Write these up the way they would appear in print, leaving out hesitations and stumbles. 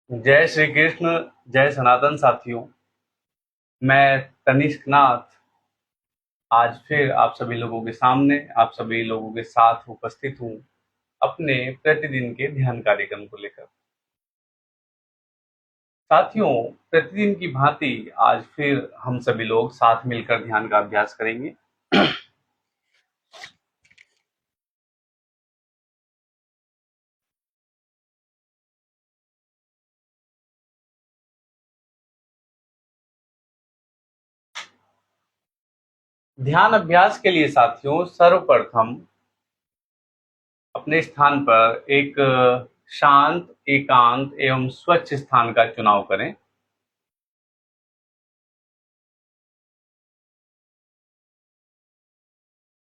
जय श्री कृष्ण। जय सनातन साथियों। मैं तनिष्क नाथ आज फिर आप सभी लोगों के सामने, आप सभी लोगों के साथ उपस्थित हूँ अपने प्रतिदिन के ध्यान कार्यक्रम को लेकर। साथियों, प्रतिदिन की भांति आज फिर हम सभी लोग साथ मिलकर ध्यान का अभ्यास करेंगे। ध्यान अभ्यास के लिए साथियों, सर्वप्रथम अपने स्थान पर एक शांत, एकांत एवं स्वच्छ स्थान का चुनाव करें।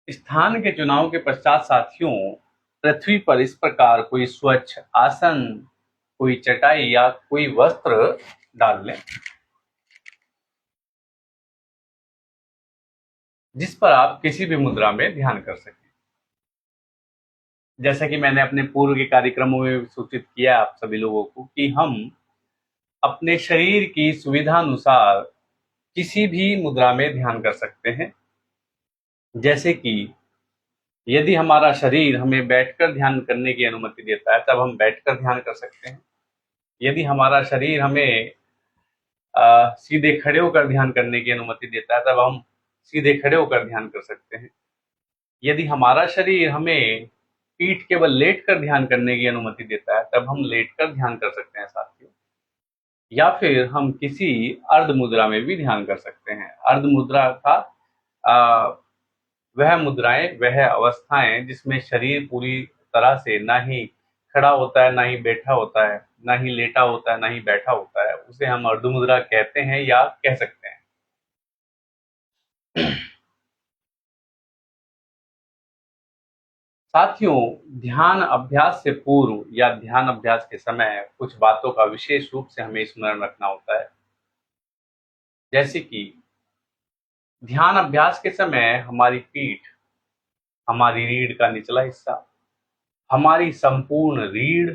स्थान के चुनाव के पश्चात साथियों, पृथ्वी पर इस प्रकार कोई स्वच्छ आसन, कोई चटाई या कोई वस्त्र डाल लें जिस पर आप किसी भी मुद्रा में ध्यान कर सकें। जैसा कि मैंने अपने पूर्व के कार्यक्रमों में सूचित किया आप सभी लोगों को कि हम अपने शरीर की सुविधा अनुसार किसी भी मुद्रा में ध्यान कर सकते हैं। जैसे कि यदि हमारा शरीर हमें बैठकर ध्यान करने की अनुमति देता है तब हम बैठकर ध्यान कर सकते हैं। यदि हमारा शरीर हमें सीधे खड़े होकर ध्यान करने की अनुमति देता है तब हम सीधे खड़े होकर ध्यान कर सकते हैं। यदि हमारा शरीर हमें पीठ केवल लेटकर ध्यान करने की अनुमति देता है तब हम लेटकर ध्यान कर सकते हैं साथियों। या फिर हम किसी अर्ध मुद्रा में भी ध्यान कर सकते हैं। अर्ध मुद्रा का वह मुद्राएं, वह अवस्थाएं जिसमें शरीर पूरी तरह से ना ही खड़ा होता है, ना ही बैठा होता है, ना ही लेटा होता है, ना ही बैठा होता है, उसे हम अर्ध मुद्रा कहते हैं या कह सकते हैं। साथियों, ध्यान अभ्यास से पूर्व या ध्यान अभ्यास के समय कुछ बातों का विशेष रूप से हमें स्मरण रखना होता है। जैसे कि ध्यान अभ्यास के समय हमारी पीठ, हमारी रीढ़ का निचला हिस्सा, हमारी संपूर्ण रीढ़,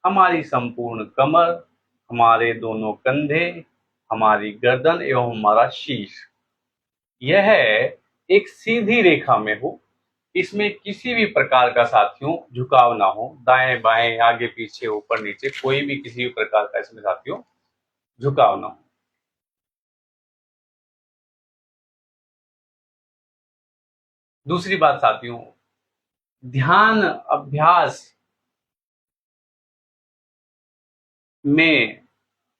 हमारी संपूर्ण कमर, हमारे दोनों कंधे, हमारी गर्दन एवं हमारा शीश, यह एक सीधी रेखा में हो। इसमें किसी भी प्रकार का साथियों झुकाव ना हो, दाएं बाएं, आगे पीछे, ऊपर नीचे, कोई भी किसी भी प्रकार का इसमें साथियों झुकाव ना हो। दूसरी बात साथियों, ध्यान अभ्यास में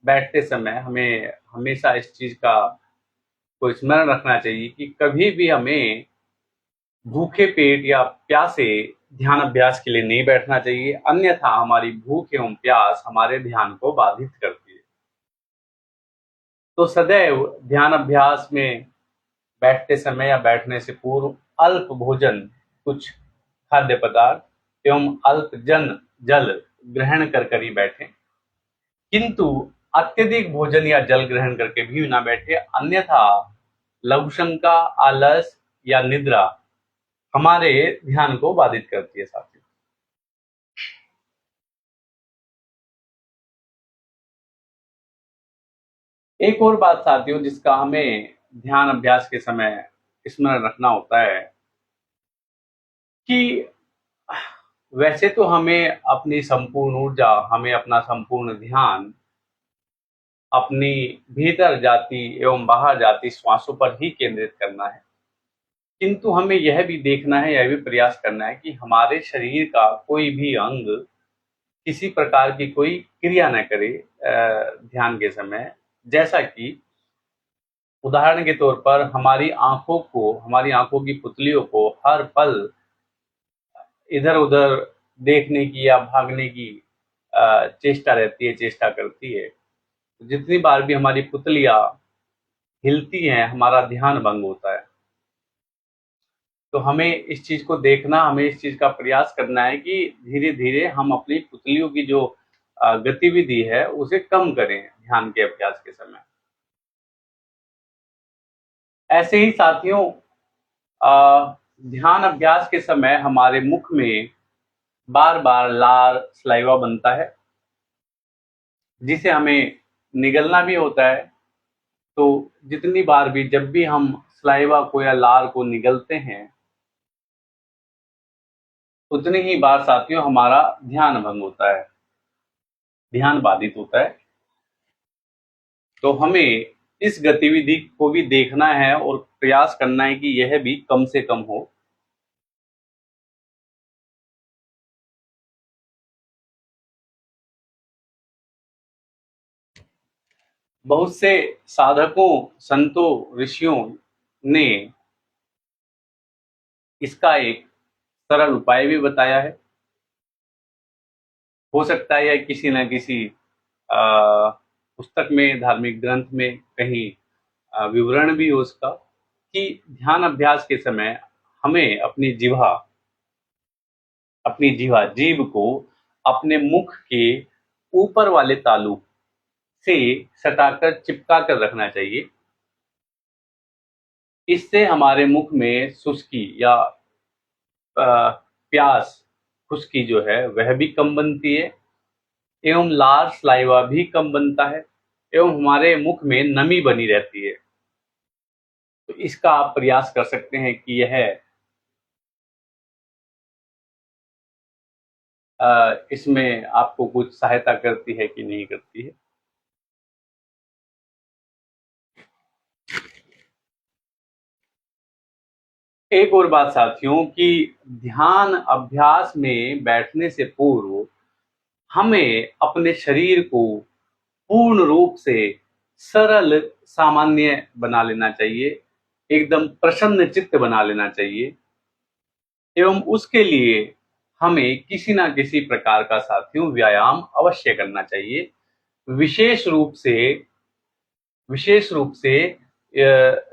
बैठते समय हमें हमेशा इस चीज का को स्मरण रखना चाहिए कि कभी भी हमें भूखे पेट या प्यासे ध्यान अभ्यास के लिए नहीं बैठना चाहिए, अन्यथा हमारी भूख एवं प्यास हमारे ध्यान को बाधित करती है। तो सदैव ध्यान अभ्यास में बैठते समय या बैठने से पूर्व अल्प भोजन, कुछ खाद्य पदार्थ एवं अल्प जल ग्रहण कर ही बैठें। किंतु अत्यधिक भोजन या जल ग्रहण करके भी ना बैठे, अन्यथा लघुशंका, आलस या निद्रा हमारे ध्यान को बाधित करती है साथियों। एक और बात साथियों जिसका हमें ध्यान अभ्यास के समय स्मरण रखना होता है कि वैसे तो हमें अपनी संपूर्ण ऊर्जा, हमें अपना संपूर्ण ध्यान अपनी भीतर जाती एवं बाहर जाती श्वासों पर ही केंद्रित करना है, किंतु हमें यह भी देखना है, यह भी प्रयास करना है कि हमारे शरीर का कोई भी अंग किसी प्रकार की कोई क्रिया न करे ध्यान के समय। जैसा कि उदाहरण के तौर पर हमारी आंखों की पुतलियों को हर पल इधर उधर देखने की या भागने की चेष्टा रहती है, चेष्टा करती है। जितनी बार भी हमारी पुतलियां हिलती हैं, हमारा ध्यान भंग होता है। तो हमें इस चीज को देखना, हमें इस चीज का प्रयास करना है कि धीरे धीरे हम अपनी पुतलियों की जो गतिविधि है उसे कम करें ध्यान के अभ्यास के समय। ऐसे ही साथियों, ध्यान अभ्यास के समय हमारे मुख में बार बार लार, सलाइवा बनता है। जिसे हमें निगलना भी होता है। तो जितनी बार भी जब भी हम सलाइवा को या लार को निगलते हैं, उतनी ही बार साथियों हमारा ध्यान भंग होता है, ध्यान बाधित होता है। तो हमें इस गतिविधि को भी देखना है और प्रयास करना है कि यह भी कम से कम हो। बहुत से साधकों, संतों, ऋषियों ने इसका एक सरल उपाय भी बताया है। हो सकता है यह किसी न किसी पुस्तक में, धार्मिक ग्रंथ में कहीं विवरण भी हो उसका, कि ध्यान अभ्यास के समय हमें जीभ को अपने मुख के ऊपर वाले तालु से सटाकर चिपका कर रखना चाहिए। इससे हमारे मुख में सुस्ती या प्यास, खुश्की जो है वह भी कम बनती है, एवं लार, सलाइवा भी कम बनता है, एवं हमारे मुख में नमी बनी रहती है। तो इसका आप प्रयास कर सकते हैं कि यह इसमें आपको कुछ सहायता करती है कि नहीं करती है। एक और बात साथियों, कि ध्यान अभ्यास में बैठने से पूर्व हमें अपने शरीर को पूर्ण रूप से सरल, सामान्य बना लेना चाहिए, एकदम प्रसन्न चित्त बना लेना चाहिए, एवं उसके लिए हमें किसी न किसी प्रकार का साथियों व्यायाम अवश्य करना चाहिए। विशेष रूप से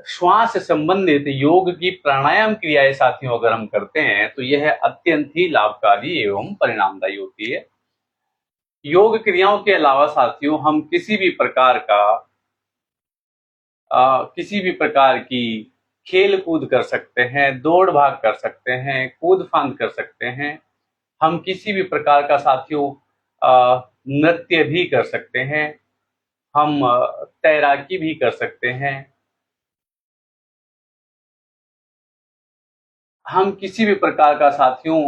श्वास से संबंधित योग की प्राणायाम क्रियाएं साथियों अगर हम करते हैं तो यह अत्यंत ही लाभकारी एवं परिणामदायी होती है। योग क्रियाओं के अलावा साथियों हम किसी भी प्रकार की खेल कूद कर सकते हैं, दौड़ भाग कर सकते हैं, कूद फांद कर सकते हैं। हम किसी भी प्रकार का साथियों नृत्य भी कर सकते हैं, हम तैराकी भी कर सकते हैं, हम किसी भी प्रकार का साथियों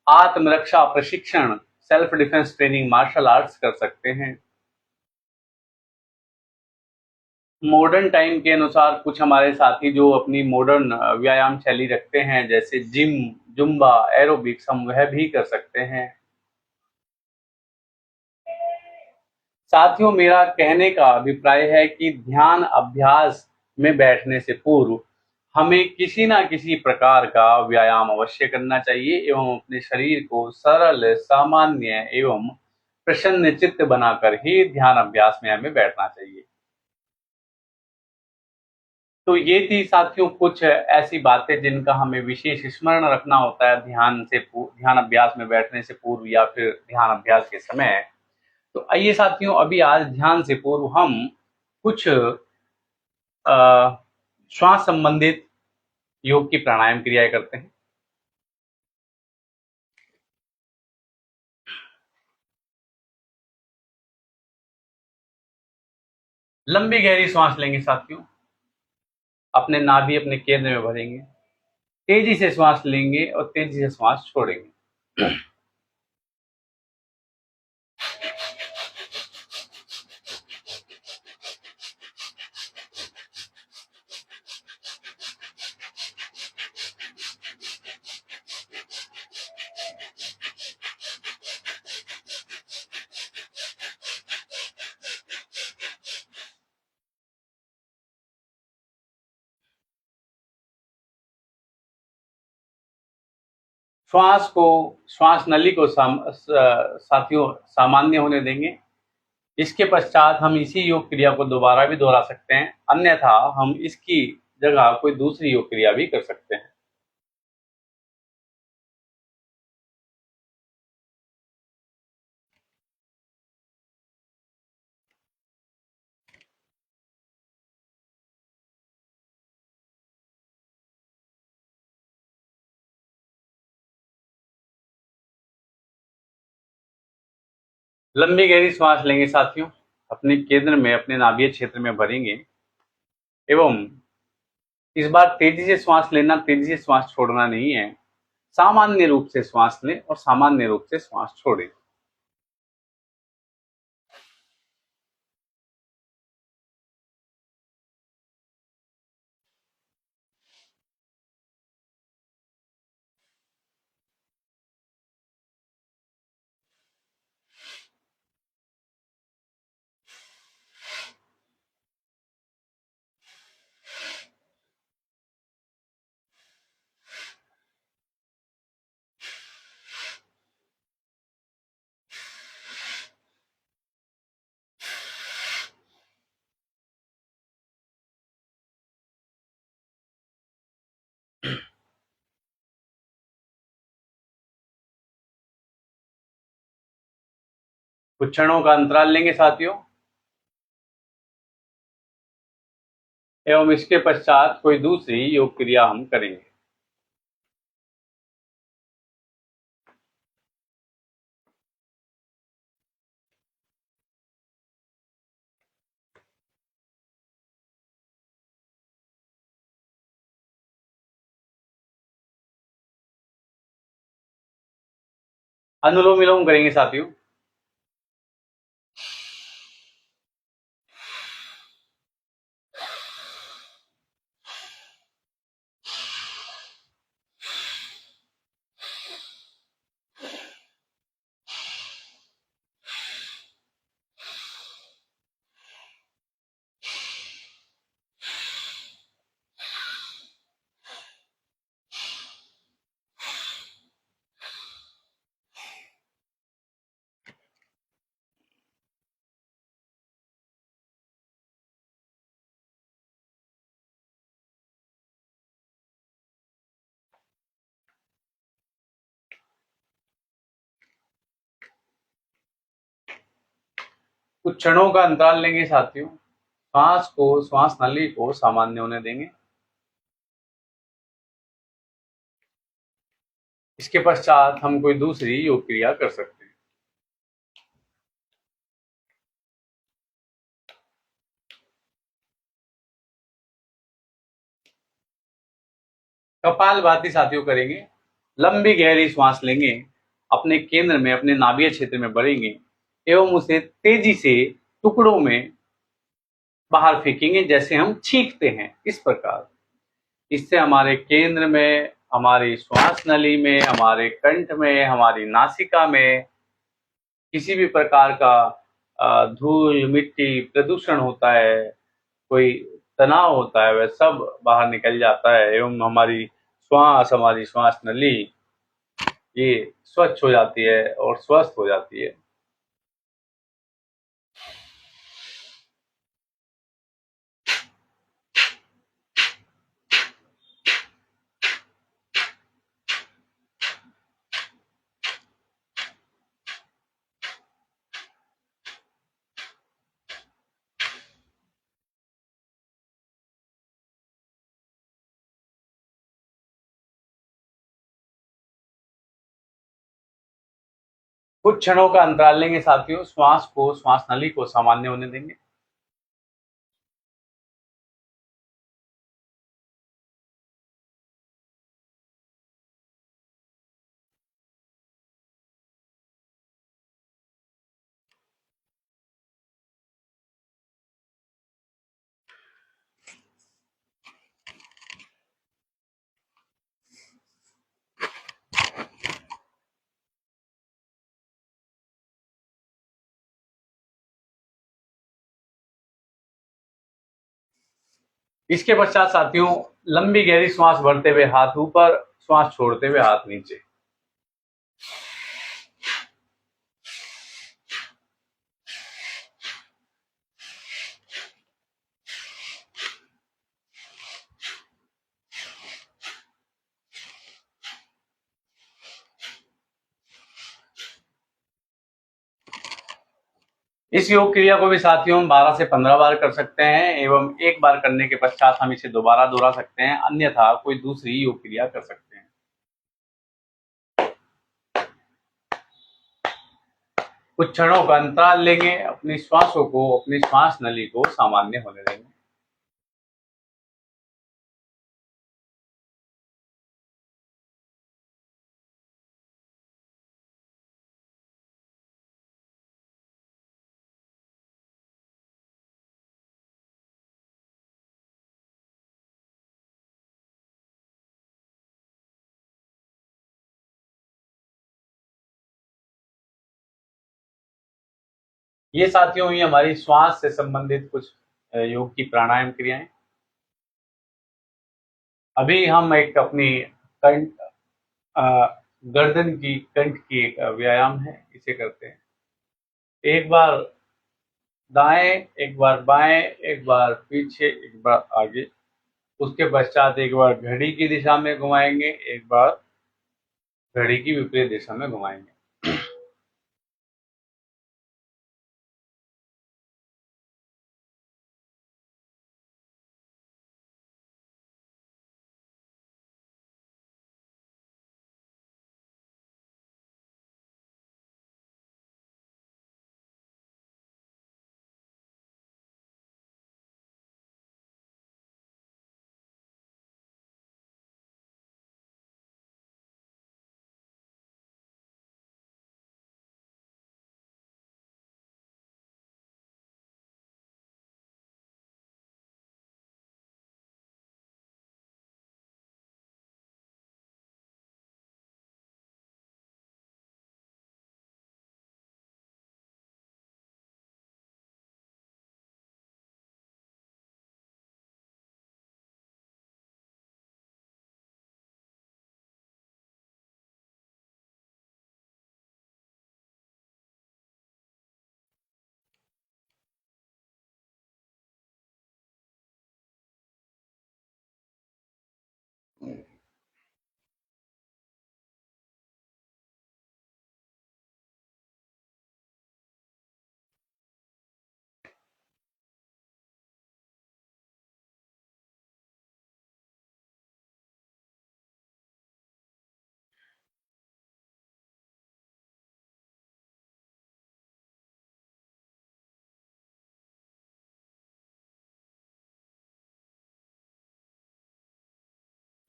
आत्मरक्षा प्रशिक्षण, self defence training, martial arts कर सकते हैं। मॉडर्न टाइम के अनुसार कुछ हमारे साथी जो अपनी मॉडर्न व्यायाम शैली रखते हैं, जैसे जिम, जुम्बा, एरोबिक्स, हम वह भी कर सकते हैं। साथियों, मेरा कहने का अभिप्राय है कि ध्यान अभ्यास में बैठने से पूर्व हमें किसी ना किसी प्रकार का व्यायाम अवश्य करना चाहिए एवं अपने शरीर को सरल, सामान्य एवं प्रसन्न चित्त बनाकर ही ध्यान अभ्यास में हमें बैठना चाहिए। तो ये थी साथियों कुछ ऐसी बातें जिनका हमें विशेष स्मरण रखना होता है ध्यान अभ्यास में बैठने से पूर्व या फिर ध्यान अभ्यास के समय। तो आइए साथियों, अभी आज ध्यान से पूर्व हम कुछ श्वास संबंधित योग की प्राणायाम क्रियाएं करते हैं। लंबी गहरी सांस लेंगे साथियों, अपने नाभि अपने केंद्र में भरेंगे, तेजी से श्वास लेंगे और तेजी से श्वास छोड़ेंगे। श्वास नली को साथियों सामान्य होने देंगे। इसके पश्चात हम इसी योग क्रिया को दोबारा भी दोहरा सकते हैं, अन्यथा हम इसकी जगह कोई दूसरी योग क्रिया भी कर सकते हैं। लंबी गहरी सांस लेंगे साथियों, अपने केंद्र में, अपने नाभीय क्षेत्र में भरेंगे एवं इस बार तेजी से श्वास लेना, तेजी से श्वास छोड़ना नहीं है। सामान्य रूप से श्वास लें और सामान्य रूप से श्वास छोड़ें। कुछ क्षणों का अंतराल लेंगे साथियों, एवं इसके पश्चात कोई दूसरी योग क्रिया हम करेंगे। अनुलोम विलोम करेंगे साथियों। कुछ क्षणों का अंतराल लेंगे साथियों, श्वास नली को सामान्य होने देंगे। इसके पश्चात हम कोई दूसरी योग क्रिया कर सकते हैं। कपालभाति साथियों करेंगे। लंबी गहरी श्वास लेंगे, अपने केंद्र में, अपने नाभीय क्षेत्र में भरेंगे एवं उसे तेजी से टुकड़ों में बाहर फेंकेंगे, जैसे हम छींकते हैं, इस प्रकार। इससे हमारे केंद्र में, हमारी श्वास नली में, हमारे कंठ में, हमारी नासिका में किसी भी प्रकार का धूल, मिट्टी, प्रदूषण होता है, कोई तनाव होता है, वह सब बाहर निकल जाता है एवं हमारी श्वास नली ये स्वच्छ हो जाती है और स्वस्थ हो जाती है। कुछ क्षणों का अंतराल लेंगे साथियों, श्वास नली को सामान्य होने देंगे। इसके पश्चात साथियों, लंबी गहरी श्वास भरते हुए हाथ ऊपर, श्वास छोड़ते हुए हाथ नीचे। इस योग क्रिया को भी साथियों हम 12 से 15 बार कर सकते हैं एवं एक बार करने के पश्चात हम इसे दोबारा दोहरा सकते हैं, अन्यथा कोई दूसरी योग क्रिया कर सकते हैं। कुछ क्षणों का अंतराल लेंगे, अपनी श्वासों को, अपनी श्वास नली को सामान्य होने देंगे। ये साथियों हुई हमारी श्वास से संबंधित कुछ योग की प्राणायाम क्रियाएं। अभी हम एक अपनी कंठ गर्दन की, कंठ की एक व्यायाम है, इसे करते हैं। एक बार दाएं, एक बार बाएं, एक बार पीछे, एक बार आगे। उसके पश्चात एक बार घड़ी की दिशा में घुमाएंगे, एक बार घड़ी की विपरीत दिशा में घुमाएंगे।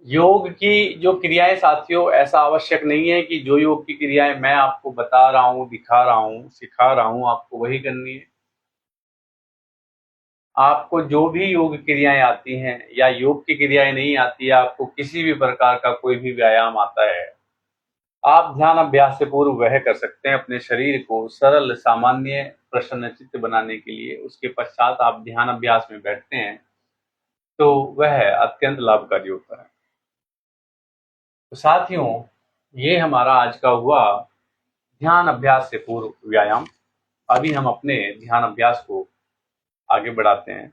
योग की जो क्रियाएं साथियों, ऐसा आवश्यक नहीं है कि जो योग की क्रियाएं मैं आपको बता रहा हूं, दिखा रहा हूं, सिखा रहा हूं, आपको वही करनी है। आपको जो भी योग क्रियाएं आती हैं या योग की क्रियाएं नहीं आती है, आपको किसी भी प्रकार का कोई भी व्यायाम आता है, आप ध्यान अभ्यास से पूर्व वह कर सकते हैं। अपने शरीर को सरल, सामान्य, प्रसन्नचित्त बनाने के लिए उसके पश्चात आप ध्यान अभ्यास में बैठते हैं, तो वह अत्यंत लाभकारी होता है। तो साथियों, ये हमारा आज का हुआ ध्यान अभ्यास से पूर्व व्यायाम। अभी हम अपने ध्यान अभ्यास को आगे बढ़ाते हैं।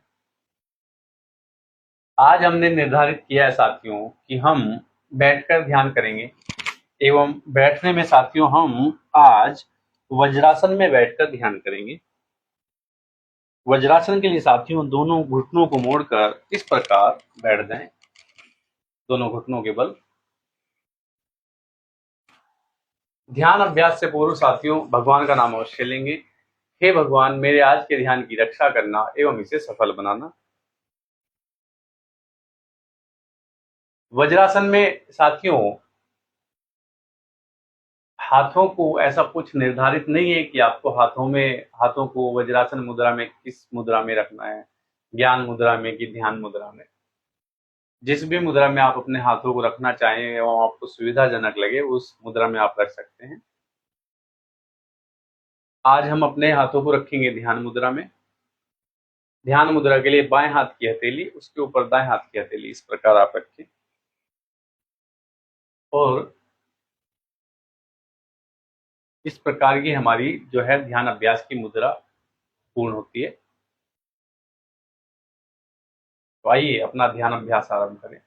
आज हमने निर्धारित किया है साथियों कि हम बैठकर ध्यान करेंगे, एवं बैठने में साथियों हम आज वज्रासन में बैठकर ध्यान करेंगे। वज्रासन के लिए साथियों दोनों घुटनों को मोड़कर इस प्रकार बैठ जाएं, दोनों घुटनों के बल। ध्यान अभ्यास से पूर्व साथियों भगवान का नाम अवश्य लेंगे। हे भगवान, मेरे आज के ध्यान की रक्षा करना एवं इसे सफल बनाना। वज्रासन में साथियों हाथों को ऐसा कुछ निर्धारित नहीं है कि आपको हाथों को वज्रासन मुद्रा में किस मुद्रा में रखना है, ज्ञान मुद्रा में कि ध्यान मुद्रा में। जिस भी मुद्रा में आप अपने हाथों को रखना चाहें एवं आपको सुविधाजनक लगे, उस मुद्रा में आप रख सकते हैं। आज हम अपने हाथों को रखेंगे ध्यान मुद्रा में। ध्यान मुद्रा के लिए बाएं हाथ की हथेली, उसके ऊपर दाएं हाथ की हथेली, इस प्रकार आप रखें। और इस प्रकार की हमारी जो है ध्यान अभ्यास की मुद्रा पूर्ण होती है। तो आइए अपना ध्यान अभ्यास आरंभ करें।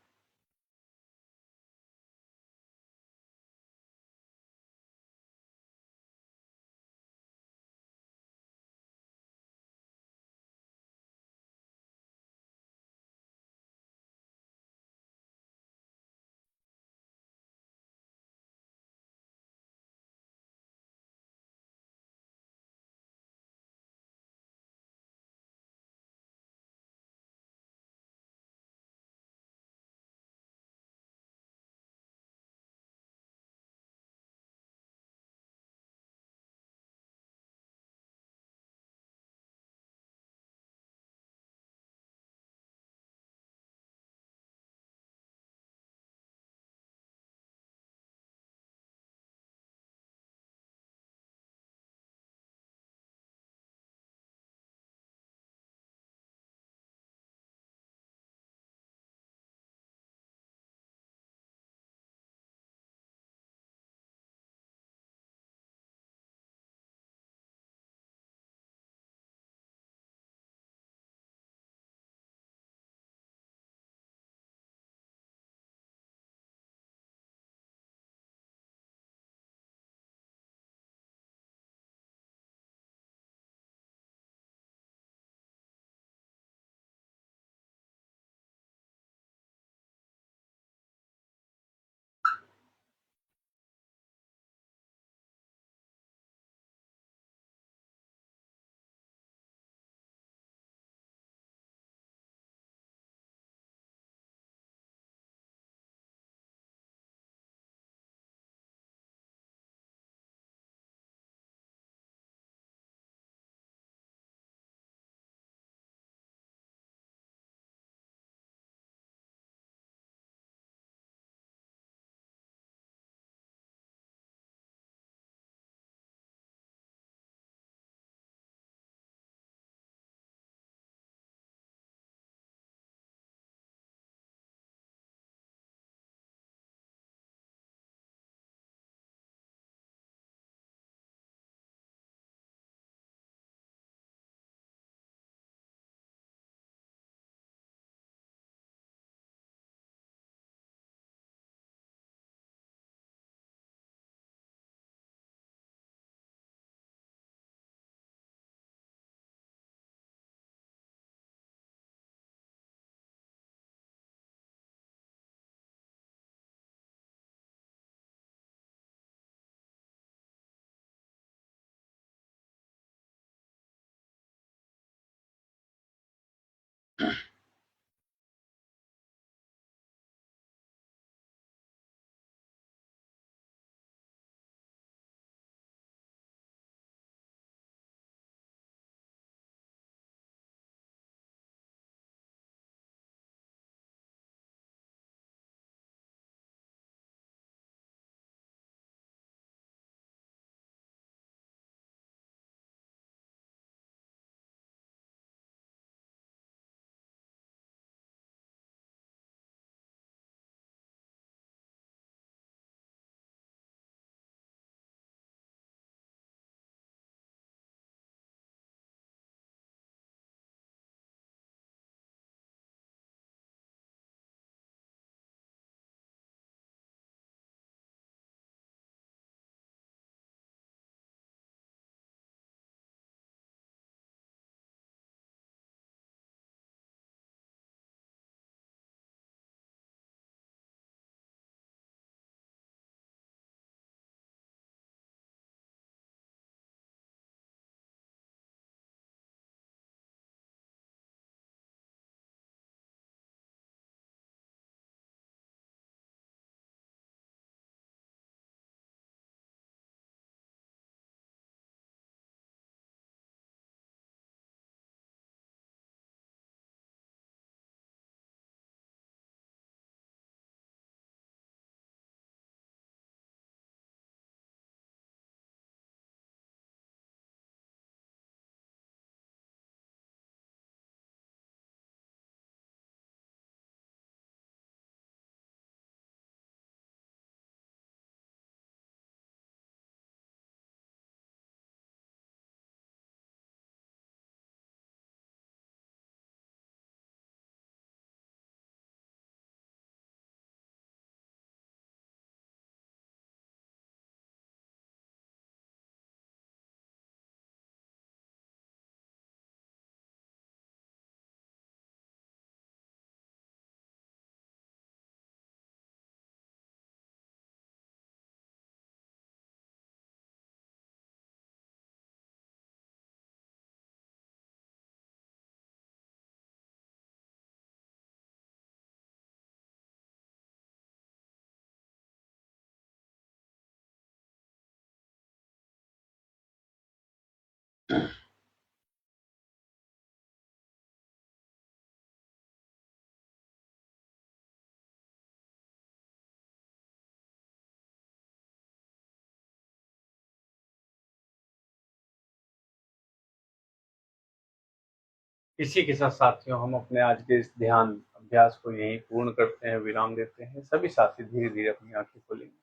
इसी के साथ साथियों हम अपने आज के इस ध्यान अभ्यास को यहीं पूर्ण करते हैं, विराम देते हैं। सभी साथी धीरे धीरे अपनी आंखें खोलेंगे।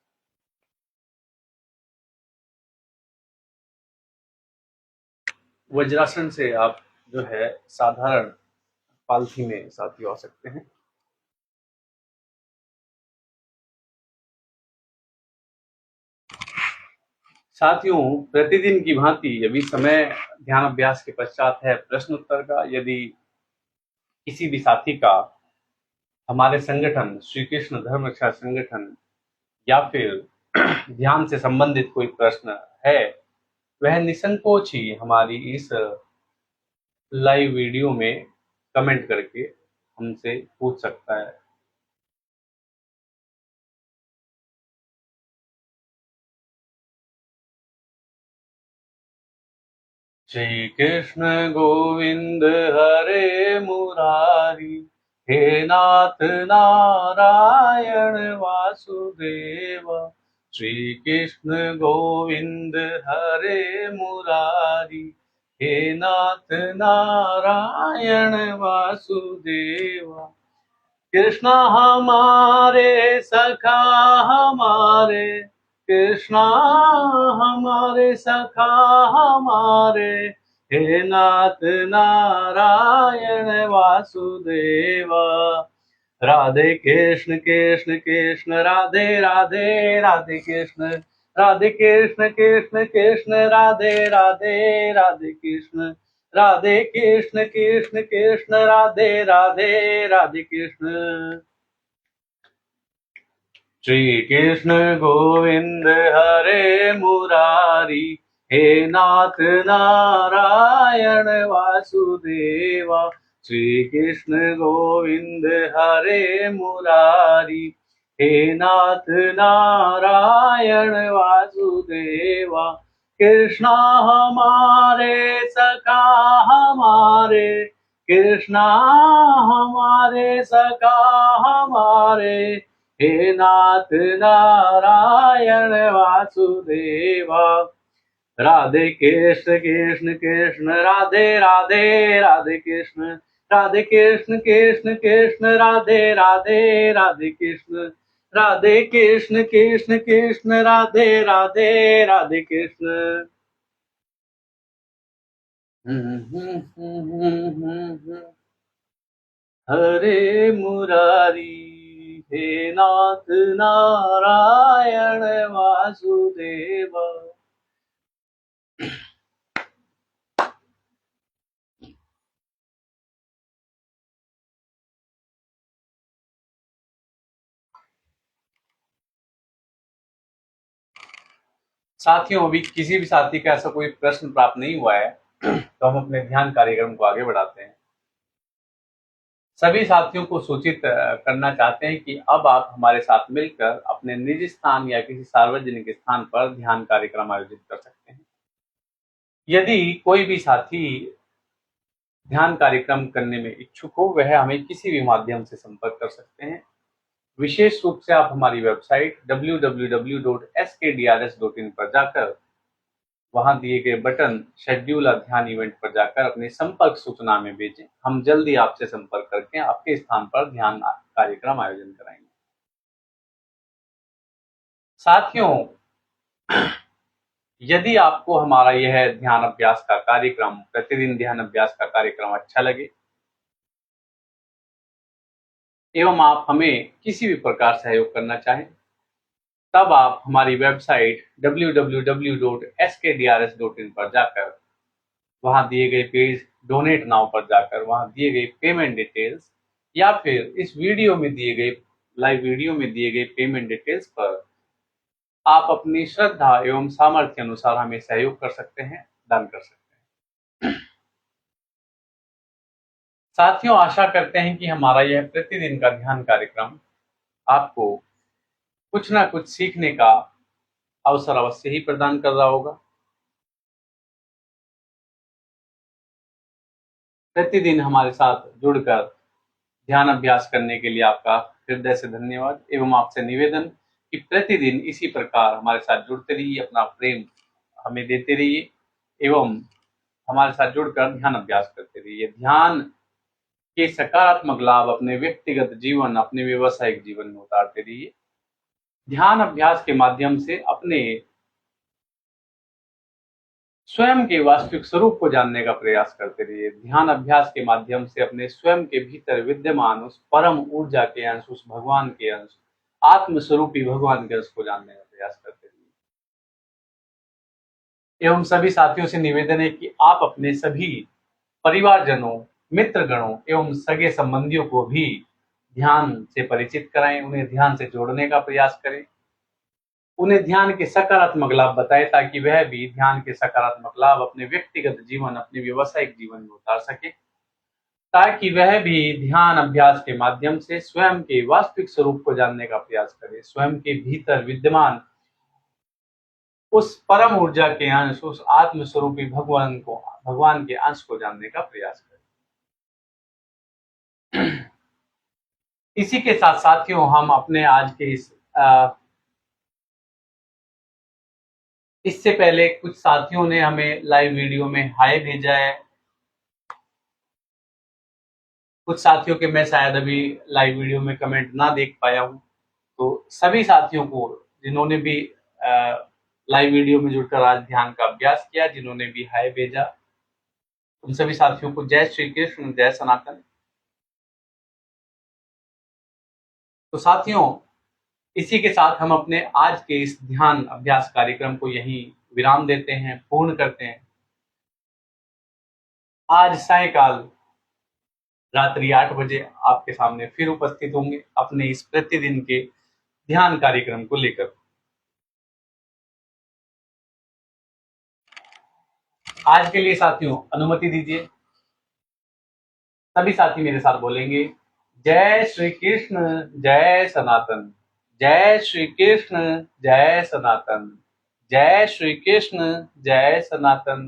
वज्रासन से आप जो है साधारण पालथी में साथियों आ सकते हैं। साथियों, प्रतिदिन की भांति अभी समय ध्यान अभ्यास के पश्चात है प्रश्न उत्तर का। यदि किसी भी साथी का हमारे संगठन श्री कृष्ण धर्म रक्षा संगठन या फिर ध्यान से संबंधित कोई प्रश्न है, वह निसंकोच ही हमारी इस लाइव वीडियो में कमेंट करके हमसे पूछ सकता है। श्री कृष्ण गोविंद हरे मुरारी, हे नाथ नारायण वासुदेव। श्री कृष्ण गोविंद हरे मुरारी, हे नाथ नारायण वासुदेव। कृष्णा हमारे सखा हमारे, कृष्णा हमारे सखा हमारे, हे नाथ नारायण वासुदेवा। राधे कृष्ण कृष्ण कृष्ण राधे राधे, राधे कृष्ण कृष्ण कृष्ण राधे राधे, राधे कृष्ण कृष्ण राधे राधे, राधे कृष्ण। श्री कृष्ण गोविंद हरे मुरारी, हे नाथ नारायण वासुदेवा। श्री कृष्ण गोविंद हरे मुरारी, हे नाथ नारायण वासुदेवा। कृष्णा हमारे सखा हमारे, कृष्णा हमारे सखा हमारे, हे नाथ नारायण वासुदेवा। राधे कृष्ण कृष्ण राधे राधे, राधे कृष्ण कृष्ण कृष्ण राधे राधे, राधे कृष्ण कृष्ण राधे राधे, राधे कृष्ण। हरे मुरारी, हे नाथ नारायण वासुदेव। साथियों, अभी किसी भी साथी का ऐसा कोई प्रश्न प्राप्त नहीं हुआ है तो हम अपने ध्यान कार्यक्रम को आगे बढ़ाते हैं। सभी साथियों को सूचित करना चाहते हैं कि अब आप हमारे साथ मिलकर अपने निजी स्थान या किसी सार्वजनिक स्थान पर ध्यान कार्यक्रम आयोजित कर सकते हैं। यदि कोई भी साथी ध्यान कार्यक्रम करने में इच्छुक हो, वह हमें किसी भी माध्यम से संपर्क कर सकते हैं। विशेष रूप से आप हमारी वेबसाइट www.skdrs.in पर जाकर वहां दिए गए बटन शेड्यूल ध्यान इवेंट पर जाकर अपनी संपर्क सूचना में भेजें। हम जल्दी आपसे संपर्क करके आपके स्थान पर ध्यान कार्यक्रम आयोजन कराएंगे। साथियों, यदि आपको हमारा यह ध्यान अभ्यास का कार्यक्रम, प्रतिदिन ध्यान अभ्यास का कार्यक्रम अच्छा लगे एवं आप हमें किसी भी प्रकार सहयोग करना चाहें, तब आप हमारी वेबसाइट www.skdrs.in पर जाकर वहां दिए गए पेज डोनेट नाउ पर जाकर वहां दिए गए पेमेंट डिटेल्स या फिर इस वीडियो में दिए गए लाइव वीडियो में दिए गए पेमेंट डिटेल्स पर आप अपनी श्रद्धा एवं सामर्थ्य अनुसार हमें सहयोग कर सकते हैं, दान कर सकते हैं। साथियों, आशा करते हैं कि हमारा यह प्रतिदिन का ध्यान कार्यक्रम आपको कुछ ना कुछ सीखने का अवसर अवश्य ही प्रदान कर रहा होगा। प्रतिदिन हमारे साथ जुड़कर ध्यान अभ्यास करने के लिए आपका हृदय से धन्यवाद एवं आपसे निवेदन कि प्रतिदिन इसी प्रकार हमारे साथ जुड़ते रहिए, अपना प्रेम हमें देते रहिए एवं हमारे साथ जुड़कर ध्यान अभ्यास करते रहिए। ध्यान के सकारात्मक लाभ अपने व्यक्तिगत जीवन, अपने व्यवसायिक जीवन में उतारते रहिए। ध्यान अभ्यास के माध्यम से अपने स्वयं के वास्तविक स्वरूप को जानने का प्रयास करते रहिए। ध्यान अभ्यास के माध्यम से अपने स्वयं के भीतर विद्यमान उस परम ऊर्जा के अंश, उस भगवान के अंश, आत्मस्वरूपी भगवान के अंश को जानने का प्रयास करते रहिए। एवं सभी साथियों से निवेदन है कि आप अपने सभी परिवारजनों, मित्रगणों एवं सगे संबंधियों को भी ध्यान से परिचित कराएं, उन्हें ध्यान से जोड़ने का प्रयास करें, उन्हें ध्यान के सकारात्मक लाभ बताएं ताकि वह भी ध्यान के सकारात्मक लाभ अपने व्यक्तिगत जीवन, अपने व्यवसायिक जीवन में उतार सके, ताकि वह भी ध्यान अभ्यास के माध्यम से स्वयं के वास्तविक स्वरूप को जानने का प्रयास करे, स्वयं के भीतर विद्यमान उस परम ऊर्जा के अंश, उस आत्मस्वरूपी भगवान के अंश को जानने का प्रयास करें। इसी के साथ साथियों, हम अपने आज के इससे पहले कुछ साथियों ने हमें लाइव वीडियो में हाय भेजा है। कुछ साथियों के मैं शायद अभी लाइव वीडियो में कमेंट ना देख पाया हूं, तो सभी साथियों को जिन्होंने भी लाइव वीडियो में जुड़कर आज ध्यान का अभ्यास किया, जिन्होंने भी हाय भेजा, उन सभी साथियों को जय श्री कृष्ण, जय सनातन। तो साथियों, इसी के साथ हम अपने आज के इस ध्यान अभ्यास कार्यक्रम को यहीं विराम देते हैं, पूर्ण करते हैं। आज सायकाल रात्रि 8 बजे आपके सामने फिर उपस्थित होंगे अपने इस प्रतिदिन के ध्यान कार्यक्रम को लेकर। आज के लिए साथियों अनुमति दीजिए, सभी साथी मेरे साथ बोलेंगे जय श्री कृष्ण, जय सनातन, जय श्री कृष्ण, जय सनातन, जय श्री कृष्ण, जय सनातन।